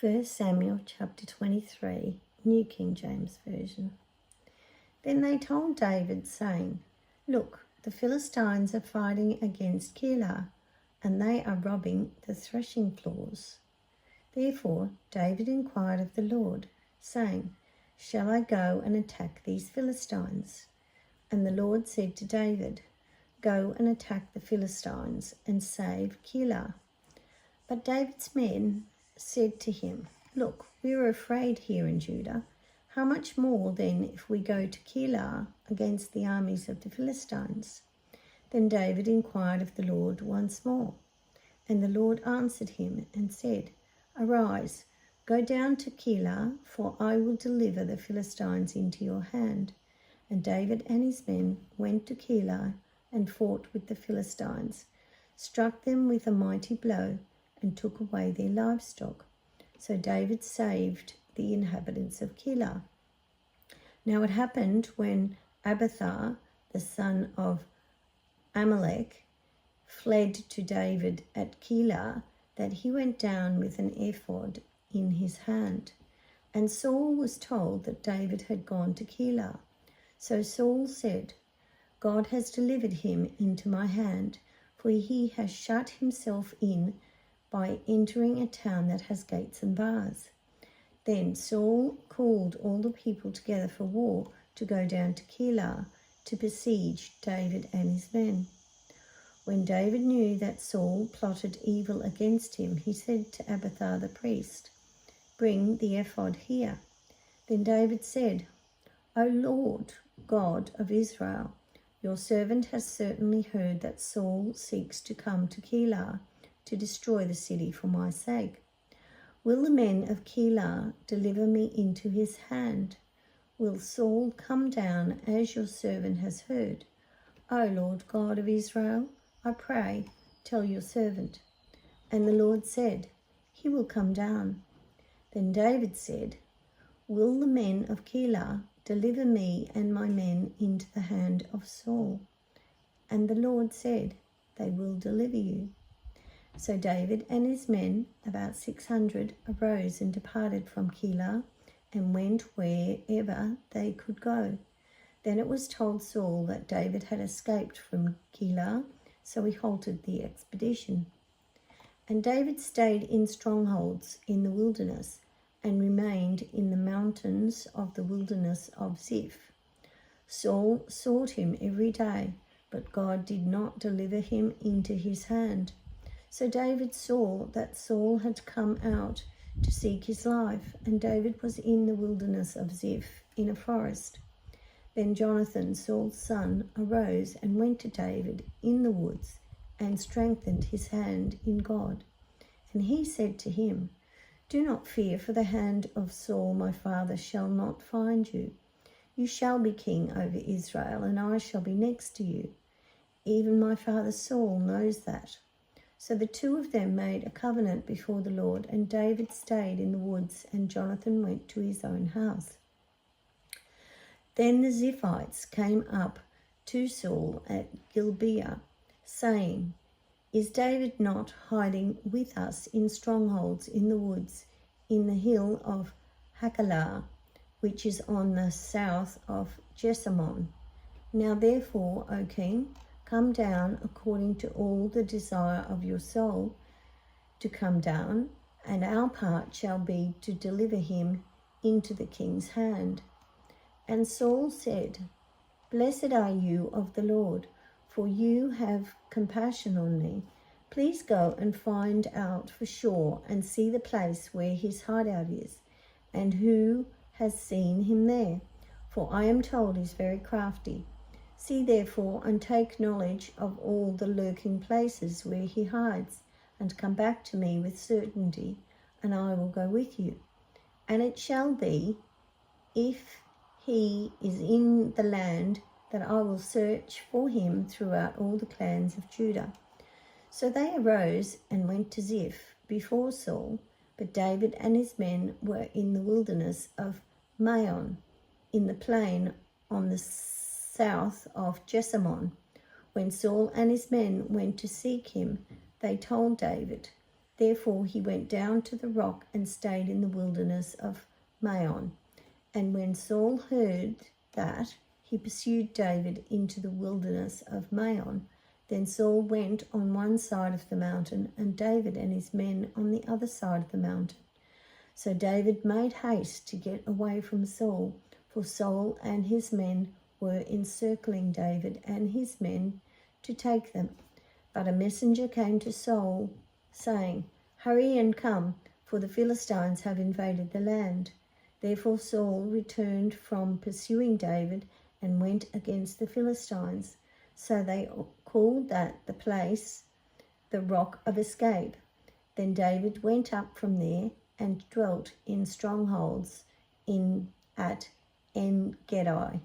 1 Samuel chapter 23, New King James Version. Then they told David, saying, Look, the Philistines are fighting against Keilah, and they are robbing the threshing floors. Therefore David inquired of the Lord, saying, Shall I go and attack these Philistines? And the Lord said to David, Go and attack the Philistines and save Keilah. But David's men said to him, Look, we are afraid here in Judah. How much more then if we go to Keilah against the armies of the Philistines? Then David inquired of the Lord once more. And the Lord answered him and said, Arise, go down to Keilah, for I will deliver the Philistines into your hand. And David and his men went to Keilah and fought with the Philistines, struck them with a mighty blow, and took away their livestock. So David saved the inhabitants of Keilah. Now it happened when Abiathar, the son of Amalek, fled to David at Keilah, that he went down with an ephod in his hand. And Saul was told that David had gone to Keilah. So Saul said, God has delivered him into my hand, for he has shut himself in by entering a town that has gates and bars. Then Saul called all the people together for war to go down to Keilah to besiege David and his men. When David knew that Saul plotted evil against him, he said to Abiathar the priest, Bring the ephod here. Then David said, O Lord, God of Israel, your servant has certainly heard that Saul seeks to come to Keilah to destroy the city for my sake. Will the men of Keilah deliver me into his hand? Will Saul come down as your servant has heard? O Lord God of Israel, I pray, tell your servant. And the Lord said, He will come down. Then David said, Will the men of Keilah deliver me and my men into the hand of Saul? And the Lord said, They will deliver you. So David and his men, about 600, arose and departed from Keilah and went wherever they could go. Then it was told Saul that David had escaped from Keilah, so he halted the expedition. And David stayed in strongholds in the wilderness and remained in the mountains of the wilderness of Ziph. Saul sought him every day, but God did not deliver him into his hand. So David saw that Saul had come out to seek his life, and David was in the wilderness of Ziph in a forest. Then Jonathan, Saul's son, arose and went to David in the woods and strengthened his hand in God. And he said to him, Do not fear, for the hand of Saul my father shall not find you. You shall be king over Israel, and I shall be next to you. Even my father Saul knows that. So the two of them made a covenant before the Lord, and David stayed in the woods, and Jonathan went to his own house. Then the Ziphites came up to Saul at Gibeah, saying, Is David not hiding with us in strongholds in the woods, in the hill of Hachilah, which is on the south of Jessamon? Now therefore, O king, come down according to all the desire of your soul to come down, and our part shall be to deliver him into the king's hand. And Saul said, Blessed are you of the Lord, for you have compassion on me. Please go and find out for sure and see the place where his hideout is, and who has seen him there, for I am told he's very crafty. See therefore and take knowledge of all the lurking places where he hides, and come back to me with certainty, and I will go with you. And it shall be, if he is in the land, that I will search for him throughout all the clans of Judah. So they arose and went to Ziph before Saul, but David and his men were in the wilderness of Maon, in the plain on the south of Jessamon. When Saul and his men went to seek him, they told David. Therefore he went down to the rock and stayed in the wilderness of Maon. And when Saul heard that, he pursued David into the wilderness of Maon. Then Saul went on one side of the mountain, and David and his men on the other side of the mountain. So David made haste to get away from Saul, for Saul and his men were encircling David and his men to take them. But a messenger came to Saul, saying, "Hurry and come, for the Philistines have invaded the land." Therefore Saul returned from pursuing David and went against the Philistines. So they called that the place the Rock of Escape. Then David went up from there and dwelt in strongholds at En-Gedi.